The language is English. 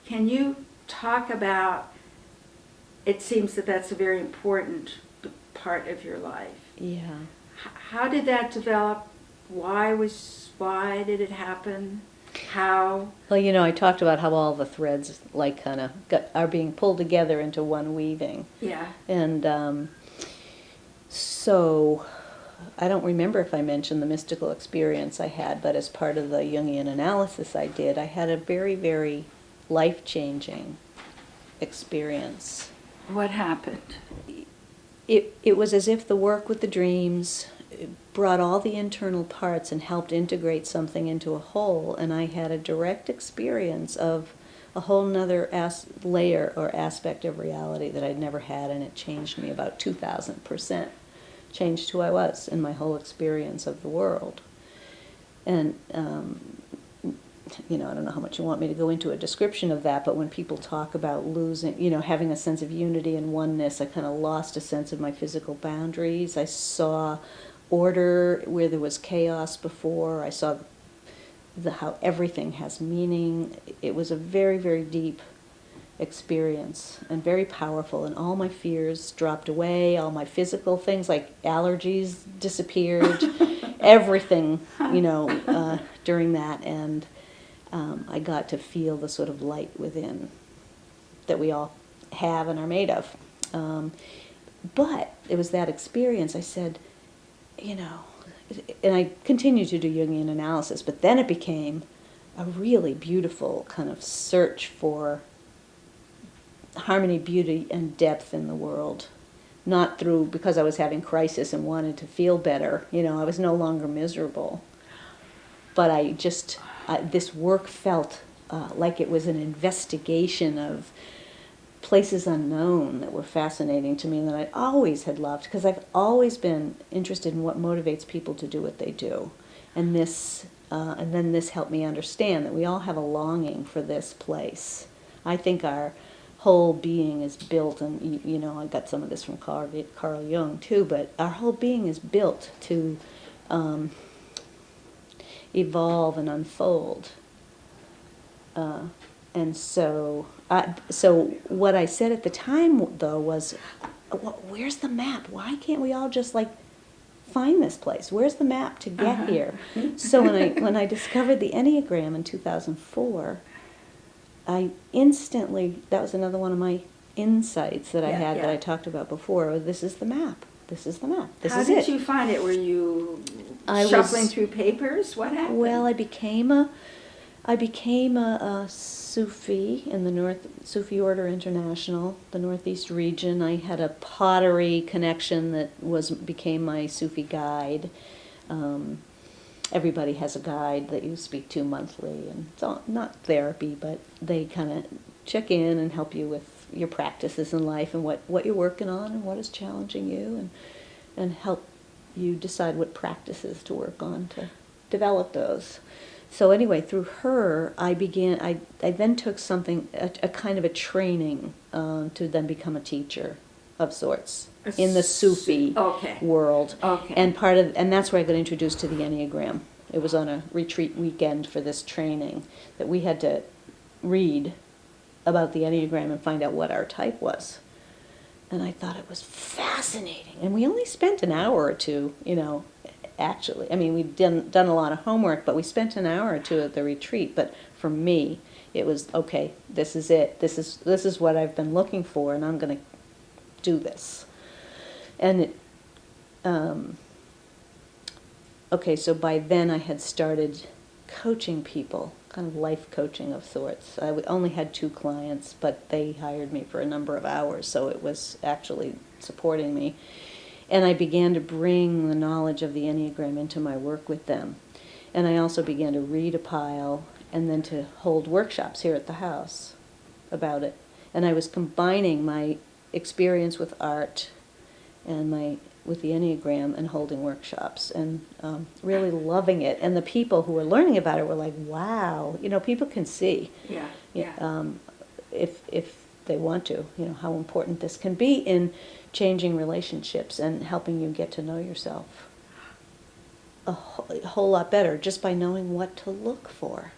Can you talk about, it seems that that's a very important part of your life. Yeah. How did that develop? Why did it happen? How? Well, I talked about how all the threads like kind of are being pulled together into one weaving. Yeah. And so I don't remember if I mentioned the mystical experience I had, but as part of the Jungian analysis I did, I had a very, very life-changing experience. What happened? It was as if the work with the dreams brought all the internal parts and helped integrate something into a whole, and I had a direct experience of a whole nother layer or aspect of reality that I'd never had, and it changed me about 2,000%. Changed who I was in my whole experience of the world. And I don't know how much you want me to go into a description of that, but when people talk about losing, having a sense of unity and oneness, I kind of lost a sense of my physical boundaries. I saw order where there was chaos before. I saw how everything has meaning. It was a very, very deep experience and very powerful, and all my fears dropped away. All my physical things like allergies disappeared. Everything, during that, and I got to feel the sort of light within that we all have and are made of. But it was that experience, I said, and I continued to do Jungian analysis, but then it became a really beautiful kind of search for harmony, beauty, and depth in the world. Not because I was having crisis and wanted to feel better. I was no longer miserable. But this work felt like it was an investigation of places unknown that were fascinating to me and that I always had loved, because I've always been interested in what motivates people to do what they do. And then this helped me understand that we all have a longing for this place. I think our whole being is built, and I got some of this from Carl Jung too, but our whole being is built to evolve and unfold. And so what I said at the time, though, was, where's the map? Why can't we all just, find this place? Where's the map to get here? So when I discovered the Enneagram in 2004, I instantly, that was another one of my insights that I had that I talked about before. This is the map. This is the map. This is it. How did you find it? Were you shuffling through papers? What happened? Well, I became a Sufi in the Sufi Order International, the Northeast region. I had a pottery connection that became my Sufi guide. Everybody has a guide that you speak to monthly, and it's not therapy, but they kind of check in and help you with your practices in life and what you're working on and what is challenging you, and help you decide what practices to work on to develop those. So anyway, through her, I then took a kind of a training to then become a teacher of sorts in the Sufi world. Okay. And that's where I got introduced to the Enneagram. It was on a retreat weekend for this training that we had to read about the Enneagram and find out what our type was. And I thought it was fascinating. And we only spent an hour or two, actually. I mean, we'd done a lot of homework, but we spent an hour or two at the retreat. But for me, it was, okay, this is it. This is what I've been looking for, and I'm going to do this. And so by then I had started coaching people, kind of life coaching of sorts. I only had 2 clients, but they hired me for a number of hours, so it was actually supporting me. And I began to bring the knowledge of the Enneagram into my work with them. And I also began to read a pile and then to hold workshops here at the house about it. And I was combining my experience with art and with the Enneagram and holding workshops and really loving it. And the people who were learning about it were like, wow, people can see. If they want to, how important this can be in changing relationships and helping you get to know yourself a whole lot better just by knowing what to look for.